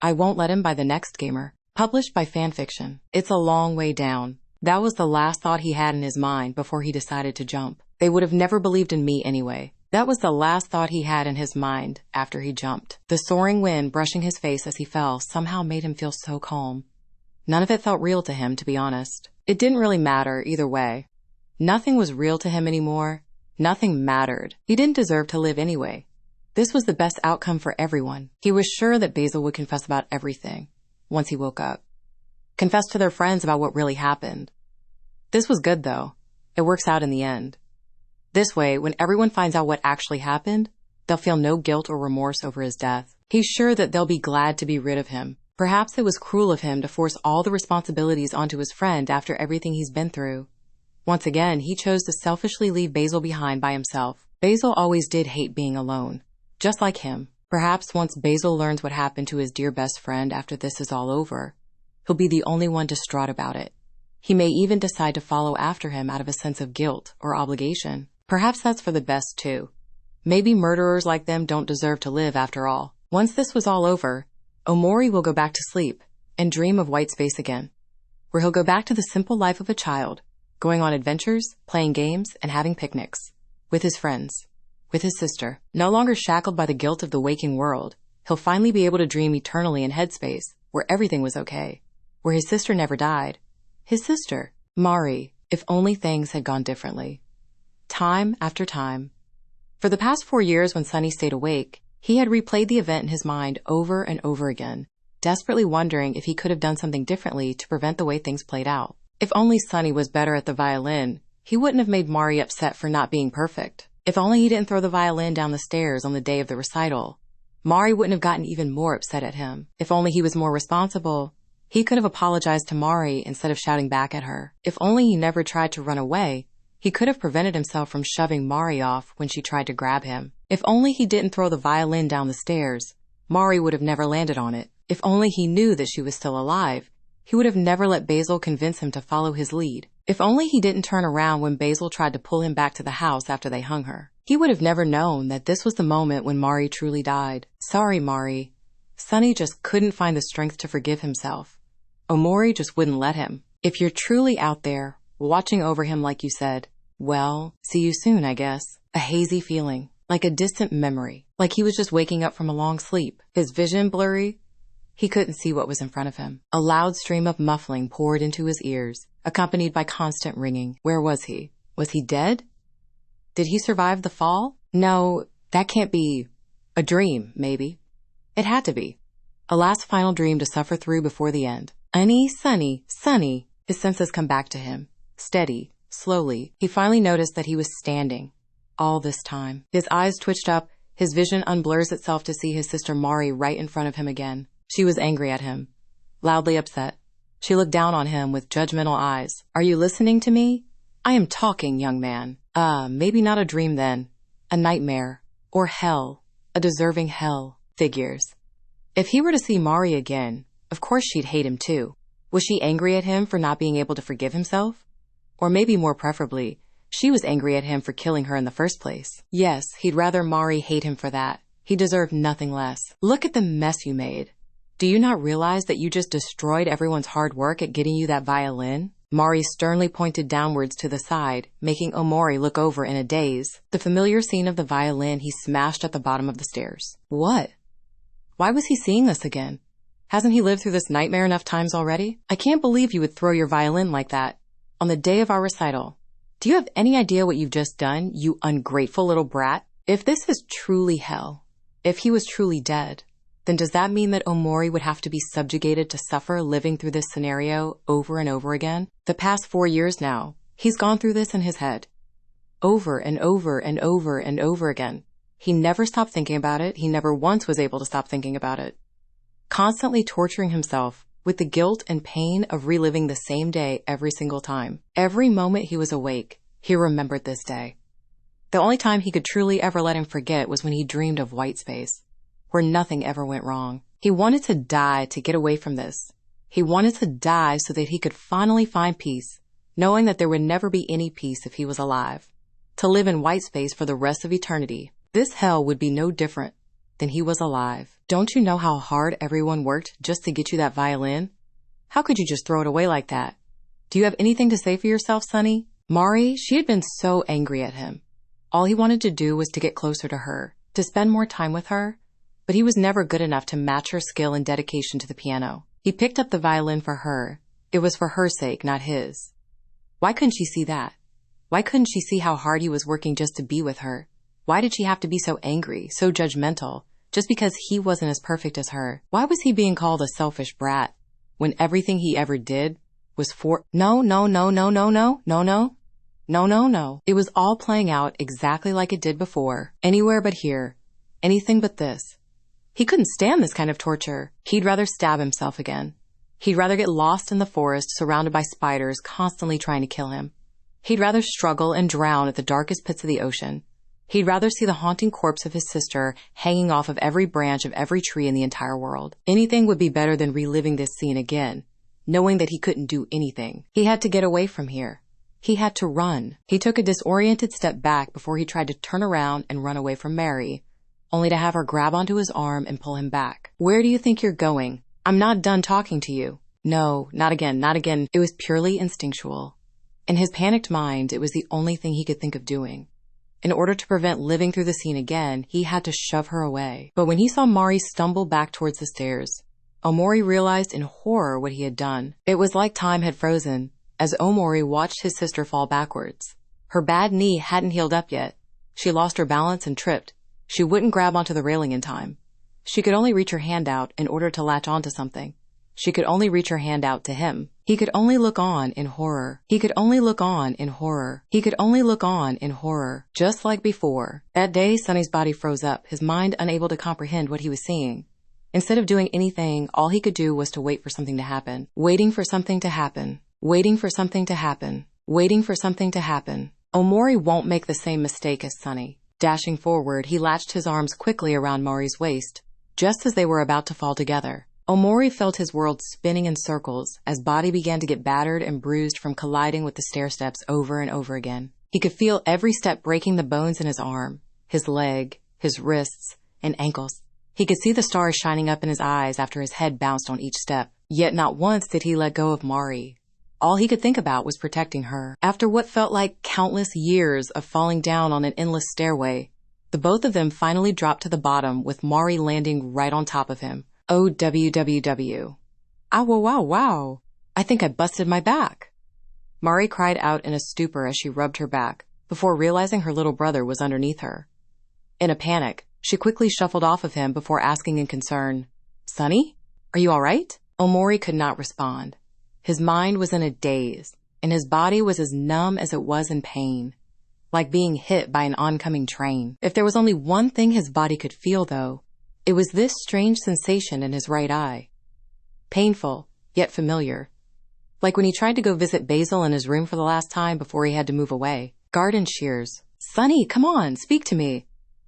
I Won't Let Him by the Next Gamer. Published by fanfiction. It's a long way down. That was the last thought he had in his mind before he decided to jump. They would have never believed in me anyway. That was the last thought he had in his mind after he jumped. The soaring wind brushing his face as he fell somehow made him feel so calm. None of it felt real to him, to be honest. It didn't really matter either way. Nothing was real to him anymore. Nothing mattered. He didn't deserve to live anyway. This was the best outcome for everyone. He was sure that Basil would confess about everything once he woke up. Confess to their friends about what really happened. This was good, though. It works out in the end. This way, when everyone finds out what actually happened, they'll feel no guilt or remorse over his death. He's sure that they'll be glad to be rid of him. Perhaps it was cruel of him to force all the responsibilities onto his friend after everything he's been through. Once again, he chose to selfishly leave Basil behind by himself. Basil always did hate being alone, just like him. Perhaps once Basil learns what happened to his dear best friend after this is all over, he'll be the only one distraught about it. He may even decide to follow after him out of a sense of guilt or obligation. Perhaps that's for the best, too. Maybe murderers like them don't deserve to live after all. Once this was all over, Omori will go back to sleep and dream of white space again, where he'll go back to the simple life of a child, going on adventures, playing games, and having picnics. With his friends. With his sister. No longer shackled by the guilt of the waking world, he'll finally be able to dream eternally in headspace, where everything was okay, where his sister never died. His sister, Mari, if only things had gone differently. Time after time. For the past 4 years when Sunny stayed awake, he had replayed the event in his mind over and over again, desperately wondering if he could have done something differently to prevent the way things played out. If only Sunny was better at the violin, he wouldn't have made Mari upset for not being perfect. If only he didn't throw the violin down the stairs on the day of the recital, Mari wouldn't have gotten even more upset at him. If only he was more responsible, he could have apologized to Mari instead of shouting back at her. If only he never tried to run away, he could have prevented himself from shoving Mari off when she tried to grab him. If only he didn't throw the violin down the stairs, Mari would have never landed on it. If only he knew that she was still alive, he would have never let Basil convince him to follow his lead. If only he didn't turn around when Basil tried to pull him back to the house after they hung her. He would have never known that this was the moment when Mari truly died. Sorry, Mari. Sunny just couldn't find the strength to forgive himself. Omori just wouldn't let him. If you're truly out there, watching over him like you said, well, see you soon, I guess. A hazy feeling, like a distant memory, like he was just waking up from a long sleep. His vision blurry. He couldn't see what was in front of him. A loud stream of muffling poured into his ears, accompanied by constant ringing. Where was he? Was he dead? Did he survive the fall? No, that can't be. A dream, maybe. It had to be. A last final dream to suffer through before the end. Sunny. His senses come back to him. Steady, slowly. He finally noticed that he was standing. All this time. His eyes twitched up. His vision unblurs itself to see his sister Mari right in front of him again. She was angry at him. Loudly upset. She looked down on him with judgmental eyes. Are you listening to me? I am talking, young man. Maybe not a dream then. A nightmare. Or hell. A deserving hell. Figures. If he were to see Mari again, of course she'd hate him too. Was she angry at him for not being able to forgive himself? Or maybe more preferably, she was angry at him for killing her in the first place. Yes, he'd rather Mari hate him for that. He deserved nothing less. Look at the mess you made. Do you not realize that you just destroyed everyone's hard work at getting you that violin? Mari sternly pointed downwards to the side, making Omori look over in a daze. The familiar scene of the violin he smashed at the bottom of the stairs. What? Why was he seeing this again? Hasn't he lived through this nightmare enough times already? I can't believe you would throw your violin like that. On the day of our recital. Do you have any idea what you've just done, you ungrateful little brat? If this is truly hell, if he was truly dead, then does that mean that Omori would have to be subjugated to suffer living through this scenario over and over again? The past 4 years now, he's gone through this in his head. Over and over and over and over again. He never stopped thinking about it. He never once was able to stop thinking about it. Constantly torturing himself with the guilt and pain of reliving the same day every single time. Every moment he was awake, he remembered this day. The only time he could truly ever let him forget was when he dreamed of white space, where nothing ever went wrong. He wanted to die to get away from this. He wanted to die so that he could finally find peace, knowing that there would never be any peace if he was alive. To live in white space for the rest of eternity. This hell would be no different. then he was alive. Don't you know how hard everyone worked just to get you that violin? How could you just throw it away like that? Do you have anything to say for yourself, Sonny? Mari, she had been so angry at him. All he wanted to do was to get closer to her, to spend more time with her, but he was never good enough to match her skill and dedication to the piano. He picked up the violin for her. It was for her sake, not his. Why couldn't she see that? Why couldn't she see how hard he was working just to be with her? Why did she have to be so angry, so judgmental, just because he wasn't as perfect as her? Why was he being called a selfish brat when everything he ever did was for— No. It was all playing out exactly like it did before. Anywhere but here. Anything but this. He couldn't stand this kind of torture. He'd rather stab himself again. He'd rather get lost in the forest surrounded by spiders constantly trying to kill him. He'd rather struggle and drown at the darkest pits of the ocean. He'd rather see the haunting corpse of his sister hanging off of every branch of every tree in the entire world. Anything would be better than reliving this scene again, knowing that he couldn't do anything. He had to get away from here. He had to run. He took a disoriented step back before he tried to turn around and run away from Mary, only to have her grab onto his arm and pull him back. Where do you think you're going? I'm not done talking to you. No, not again, not again. It was purely instinctual. In his panicked mind, it was the only thing he could think of doing. In order to prevent living through the scene again, he had to shove her away. But when he saw Mari stumble back towards the stairs, Omori realized in horror what he had done. It was like time had frozen as Omori watched his sister fall backwards. Her bad knee hadn't healed up yet. She lost her balance and tripped. She wouldn't grab onto the railing in time. She could only reach her hand out in order to latch onto something. She could only reach her hand out to him. He could only look on in horror. He could only look on in horror. He could only look on in horror. Just like before. That day, Sonny's body froze up, his mind unable to comprehend what he was seeing. Instead of doing anything, all he could do was to wait for something to happen. Waiting for something to happen. Waiting for something to happen. Waiting for something to happen. Omori won't make the same mistake as Sonny. Dashing forward, he latched his arms quickly around Mari's waist, just as they were about to fall together. Omori felt his world spinning in circles as body began to get battered and bruised from colliding with the stair steps over and over again. He could feel every step breaking the bones in his arm, his leg, his wrists, and ankles. He could see the stars shining up in his eyes after his head bounced on each step. Yet not once did he let go of Mari. All he could think about was protecting her. After what felt like countless years of falling down on an endless stairway, the both of them finally dropped to the bottom with Mari landing right on top of him. Oh, WWW. Ow, wow, wow. I think I busted my back. Mari cried out in a stupor as she rubbed her back, before realizing her little brother was underneath her. In a panic, she quickly shuffled off of him before asking in concern, Sonny, are you all right? Omori could not respond. His mind was in a daze, and his body was as numb as it was in pain, like being hit by an oncoming train. If there was only one thing his body could feel, though, it was this strange sensation in his right eye. Painful, yet familiar. Like when he tried to go visit Basil in his room for the last time before he had to move away. Garden shears. Sonny, come on, speak to me.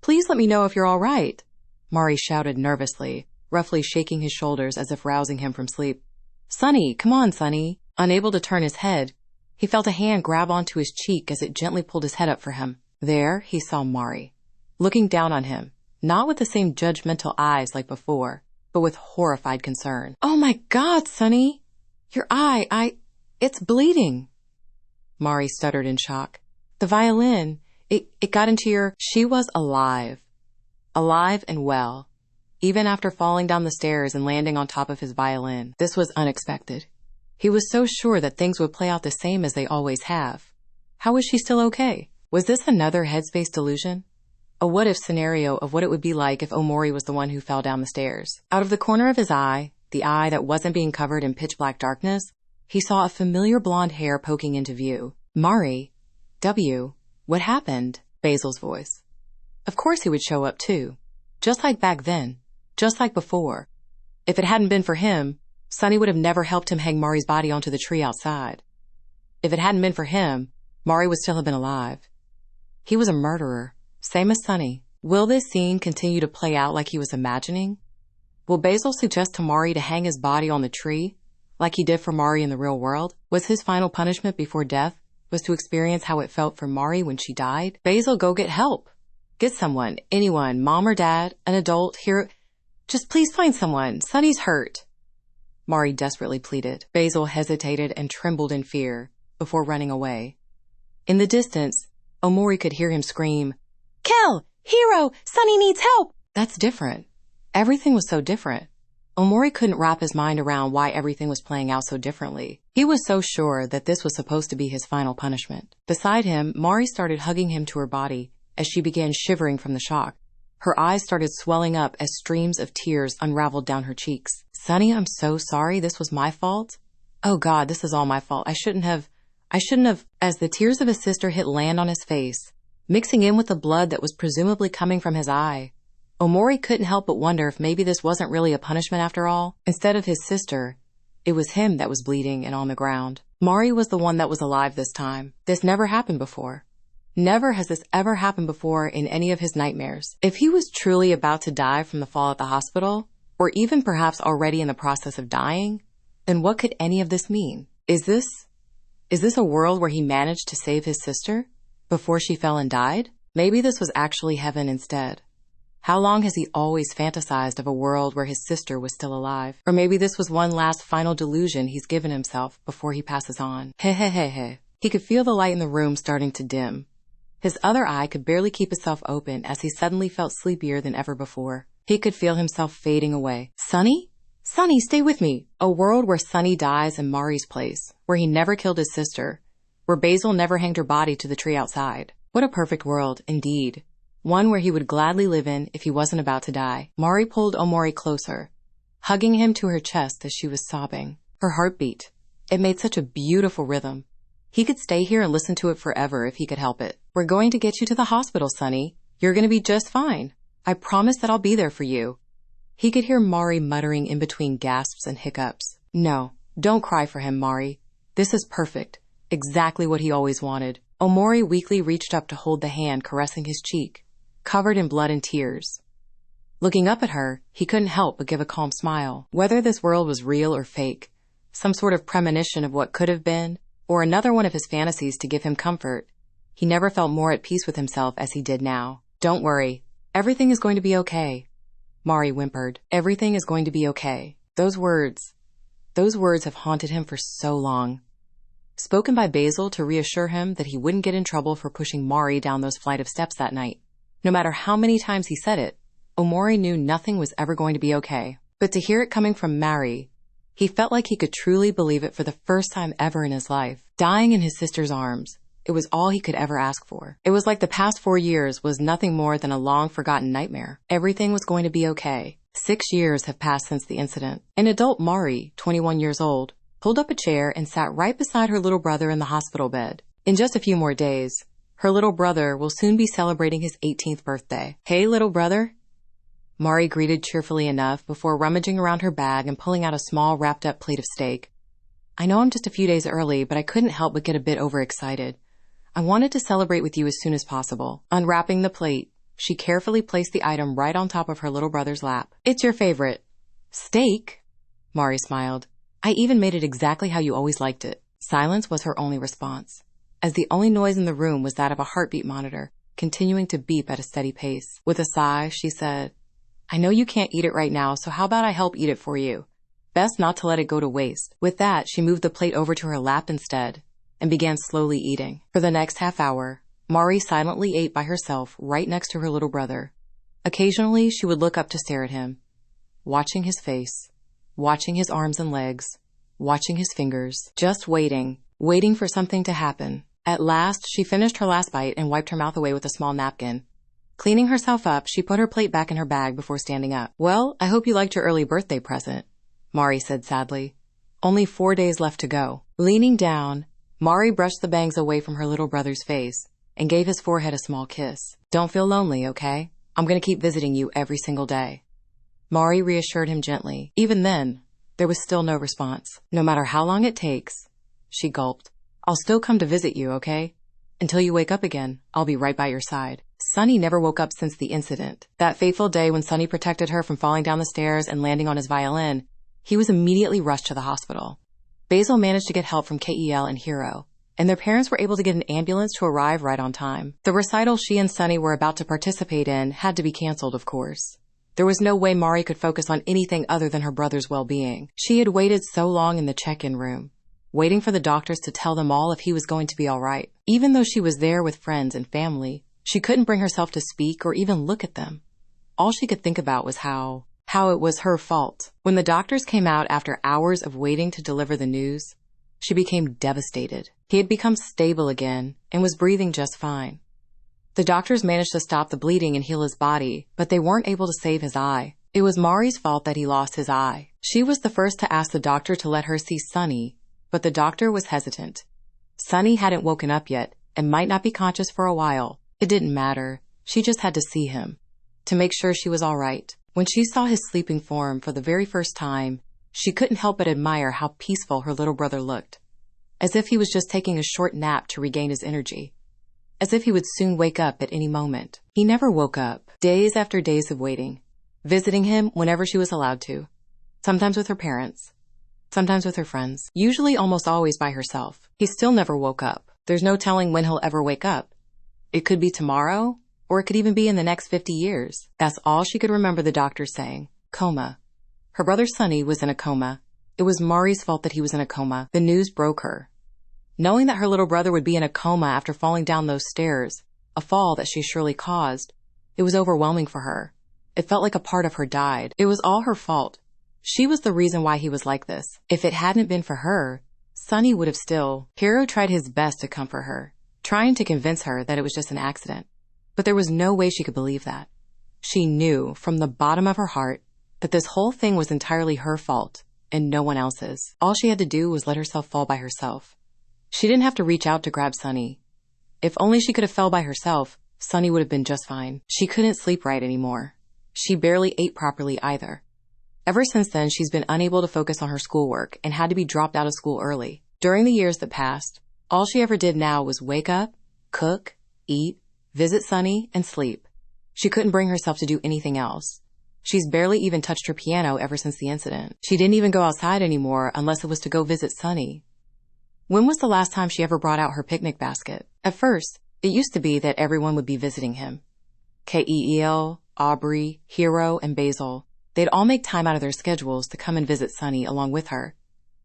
Please let me know if you're all right. Mari shouted nervously, roughly shaking his shoulders as if rousing him from sleep. Sonny, come on, Sonny. Unable to turn his head, he felt a hand grab onto his cheek as it gently pulled his head up for him. There, he saw Mari, looking down on him. Not with the same judgmental eyes like before, but with horrified concern. Oh my God, Sonny! Your eye, it's bleeding. Mari stuttered in shock. The violin, it got into your— She was alive. Alive and well, even after falling down the stairs and landing on top of his violin. This was unexpected. He was so sure that things would play out the same as they always have. How was she still okay? Was this another headspace delusion? A what-if scenario of what it would be like if Omori was the one who fell down the stairs. Out of the corner of his eye, the eye that wasn't being covered in pitch-black darkness, he saw a familiar blonde hair poking into view. Mari. What happened? Basil's voice. Of course he would show up too. Just like back then. Just like before. If it hadn't been for him, Sonny would have never helped him hang Mari's body onto the tree outside. If it hadn't been for him, Mari would still have been alive. He was a murderer. Same as Sonny. Will this scene continue to play out like he was imagining? Will Basil suggest to Mari to hang his body on the tree, like he did for Mari in the real world? Was his final punishment before death was to experience how it felt for Mari when she died? Basil, go get help. Get someone, anyone, mom or dad, an adult, here. Just please find someone. Sunny's hurt. Mari desperately pleaded. Basil hesitated and trembled in fear before running away. In the distance, Omori could hear him scream, "Kel! Hero! Sunny needs help!" That's different. Everything was so different. Omori couldn't wrap his mind around why everything was playing out so differently. He was so sure that this was supposed to be his final punishment. Beside him, Mari started hugging him to her body as she began shivering from the shock. Her eyes started swelling up as streams of tears unraveled down her cheeks. "Sunny, I'm so sorry. This was my fault. Oh God, this is all my fault. I shouldn't have. As the tears of his sister hit land on his face, mixing in with the blood that was presumably coming from his eye, Omori couldn't help but wonder if maybe this wasn't really a punishment after all. Instead of his sister, it was him that was bleeding and on the ground. Mari was the one that was alive this time. This never happened before. Never has this ever happened before in any of his nightmares. If he was truly about to die from the fall at the hospital, or even perhaps already in the process of dying, then what could any of this mean? Is this a world where he managed to save his sister before she fell and died? Maybe this was actually heaven instead. How long has he always fantasized of a world where his sister was still alive? Or maybe this was one last final delusion he's given himself before he passes on. He. He could feel the light in the room starting to dim. His other eye could barely keep itself open as he suddenly felt sleepier than ever before. He could feel himself fading away. Sunny? Sunny, stay with me. A world where Sunny dies in Mari's place, where he never killed his sister, where Basil never hanged her body to the tree outside. What a perfect world, indeed. One where he would gladly live in if he wasn't about to die. Mari pulled Omori closer, hugging him to her chest as she was sobbing. Her heart beat. It made such a beautiful rhythm. He could stay here and listen to it forever if he could help it. "We're going to get you to the hospital, Sunny. You're going to be just fine. I promise that I'll be there for you." He could hear Mari muttering in between gasps and hiccups. "No, don't cry for him, Mari. This is perfect. Exactly what he always wanted." Omori weakly reached up to hold the hand caressing his cheek, covered in blood and tears. Looking up at her, he couldn't help but give a calm smile. Whether this world was real or fake, some sort of premonition of what could have been, or another one of his fantasies to give him comfort, he never felt more at peace with himself as he did now. "Don't worry. Everything is going to be okay," Mari whimpered. "Everything is going to be okay." Those words have haunted him for so long. Spoken by Basil to reassure him that he wouldn't get in trouble for pushing Mari down those flight of steps that night. No matter how many times he said it, Omori knew nothing was ever going to be okay. But to hear it coming from Mari, he felt like he could truly believe it for the first time ever in his life. Dying in his sister's arms, it was all he could ever ask for. It was like the past 4 years was nothing more than a long-forgotten nightmare. Everything was going to be okay. 6 years have passed since the incident. An adult Mari, 21 years old, pulled up a chair and sat right beside her little brother in the hospital bed. In just a few more days, her little brother will soon be celebrating his 18th birthday. "Hey, little brother," Mari greeted cheerfully enough before rummaging around her bag and pulling out a small wrapped-up plate of steak. "I know I'm just a few days early, but I couldn't help but get a bit overexcited. I wanted to celebrate with you as soon as possible." Unwrapping the plate, she carefully placed the item right on top of her little brother's lap. "It's your favorite." "Steak?" Mari smiled. "I even made it exactly how you always liked it." Silence was her only response, as the only noise in the room was that of a heartbeat monitor, continuing to beep at a steady pace. With a sigh, she said, "I know you can't eat it right now, so how about I help eat it for you? Best not to let it go to waste." With that, she moved the plate over to her lap instead and began slowly eating. For the next half hour, Mari silently ate by herself right next to her little brother. Occasionally, she would look up to stare at him, watching his face, watching his arms and legs, watching his fingers, just waiting for something to happen. At last, she finished her last bite and wiped her mouth away with a small napkin. Cleaning herself up, she put her plate back in her bag before standing up. "Well, I hope you liked your early birthday present," Mari said sadly. "Only 4 days left to go." Leaning down, Mari brushed the bangs away from her little brother's face and gave his forehead a small kiss. "Don't feel lonely, okay? I'm going to keep visiting you every single day." Mari reassured him gently. Even then, there was still no response. "No matter how long it takes," she gulped, "I'll still come to visit you, okay? Until you wake up again, I'll be right by your side." Sunny never woke up since the incident. That fateful day when Sunny protected her from falling down the stairs and landing on his violin, he was immediately rushed to the hospital. Basil managed to get help from KEL and Hero, and their parents were able to get an ambulance to arrive right on time. The recital she and Sunny were about to participate in had to be canceled, of course. There was no way Mari could focus on anything other than her brother's well-being. She had waited so long in the check-in room, waiting for the doctors to tell them all if he was going to be all right. Even though she was there with friends and family, she couldn't bring herself to speak or even look at them. All she could think about was how it was her fault. When the doctors came out after hours of waiting to deliver the news, she became devastated. He had become stable again and was breathing just fine. The doctors managed to stop the bleeding and heal his body, but they weren't able to save his eye. It was Mari's fault that he lost his eye. She was the first to ask the doctor to let her see Sunny, but the doctor was hesitant. Sunny hadn't woken up yet and might not be conscious for a while. It didn't matter. She just had to see him, to make sure she was all right. When she saw his sleeping form for the very first time, she couldn't help but admire how peaceful her little brother looked, as if he was just taking a short nap to regain his energy, as if he would soon wake up at any moment. He never woke up. Days after days of waiting, visiting him whenever she was allowed to, sometimes with her parents, sometimes with her friends, usually almost always by herself. He still never woke up. There's no telling when he'll ever wake up. It could be tomorrow, or it could even be in the next 50 years. That's all she could remember the doctor saying. Coma. Her brother Sunny was in a coma. It was Mari's fault that he was in a coma. The news broke her. Knowing that her little brother would be in a coma after falling down those stairs, a fall that she surely caused, it was overwhelming for her. It felt like a part of her died. It was all her fault. She was the reason why he was like this. If it hadn't been for her, Sunny would have still. Hiro tried his best to comfort her, trying to convince her that it was just an accident. But there was no way she could believe that. She knew from the bottom of her heart that this whole thing was entirely her fault and no one else's. All she had to do was let herself fall by herself. She didn't have to reach out to grab Sunny. If only she could have fell by herself, Sunny would have been just fine. She couldn't sleep right anymore. She barely ate properly either. Ever since then, she's been unable to focus on her schoolwork and had to be dropped out of school early. During the years that passed, all she ever did now was wake up, cook, eat, visit Sunny, and sleep. She couldn't bring herself to do anything else. She's barely even touched her piano ever since the incident. She didn't even go outside anymore unless it was to go visit Sunny. When was the last time she ever brought out her picnic basket? At first, it used to be that everyone would be visiting him. Keel, Aubrey, Hiro, and Basil. They'd all make time out of their schedules to come and visit Sunny along with her.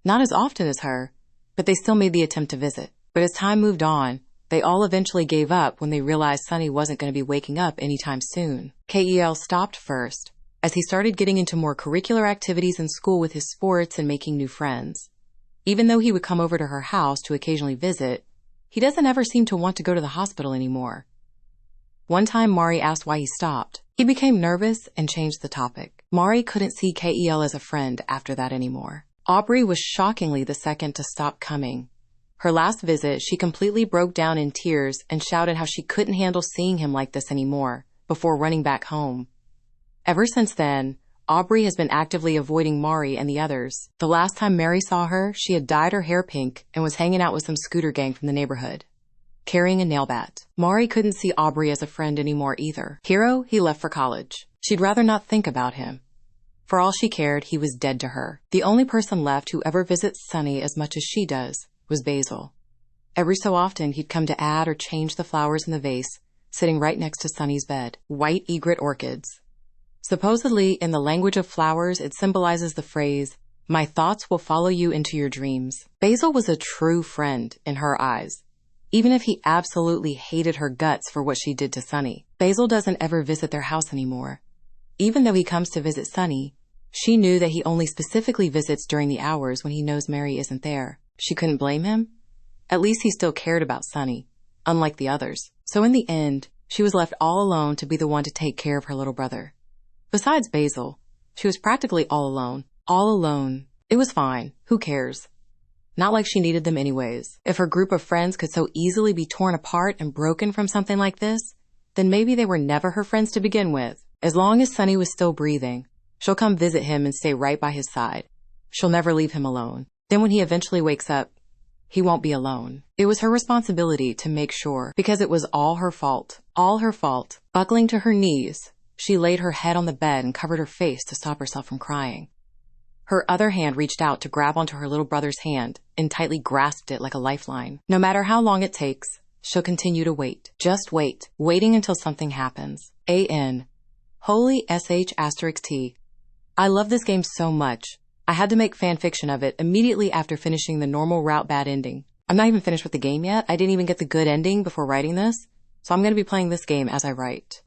Not as often as her, but they still made the attempt to visit. But as time moved on, they all eventually gave up when they realized Sunny wasn't going to be waking up anytime soon. Keel stopped first, as he started getting into more curricular activities in school with his sports and making new friends. Even though he would come over to her house to occasionally visit, he doesn't ever seem to want to go to the hospital anymore. One time Mari asked why he stopped. He became nervous and changed the topic. Mari couldn't see Keel as a friend after that anymore. Aubrey was shockingly the second to stop coming. Her last visit, she completely broke down in tears and shouted how she couldn't handle seeing him like this anymore, before running back home. Ever since then, Aubrey has been actively avoiding Mari and the others. The last time Mary saw her, she had dyed her hair pink and was hanging out with some scooter gang from the neighborhood, carrying a nail bat. Mari couldn't see Aubrey as a friend anymore either. Hiro, he left for college. She'd rather not think about him. For all she cared, he was dead to her. The only person left who ever visits Sunny as much as she does was Basil. Every so often, he'd come to add or change the flowers in the vase, sitting right next to Sunny's bed. White egret orchids. Supposedly, in the language of flowers, it symbolizes the phrase, "My thoughts will follow you into your dreams." Basil was a true friend in her eyes, even if he absolutely hated her guts for what she did to Sunny. Basil doesn't ever visit their house anymore. Even though he comes to visit Sunny, she knew that he only specifically visits during the hours when he knows Mary isn't there. She couldn't blame him. At least he still cared about Sunny, unlike the others. So in the end, she was left all alone to be the one to take care of her little brother. Besides Basil, she was practically all alone. All alone. It was fine. Who cares? Not like she needed them anyways. If her group of friends could so easily be torn apart and broken from something like this, then maybe they were never her friends to begin with. As long as Sunny was still breathing, she'll come visit him and stay right by his side. She'll never leave him alone. Then when he eventually wakes up, he won't be alone. It was her responsibility to make sure, because it was all her fault. All her fault. Buckling to her knees, she laid her head on the bed and covered her face to stop herself from crying. Her other hand reached out to grab onto her little brother's hand and tightly grasped it like a lifeline. No matter how long it takes, she'll continue to wait. Just wait. Waiting until something happens. A.N. Holy sh*T. I love this game so much. I had to make fan fiction of it immediately after finishing the normal route bad ending. I'm not even finished with the game yet. I didn't even get the good ending before writing this, so I'm going to be playing this game as I write.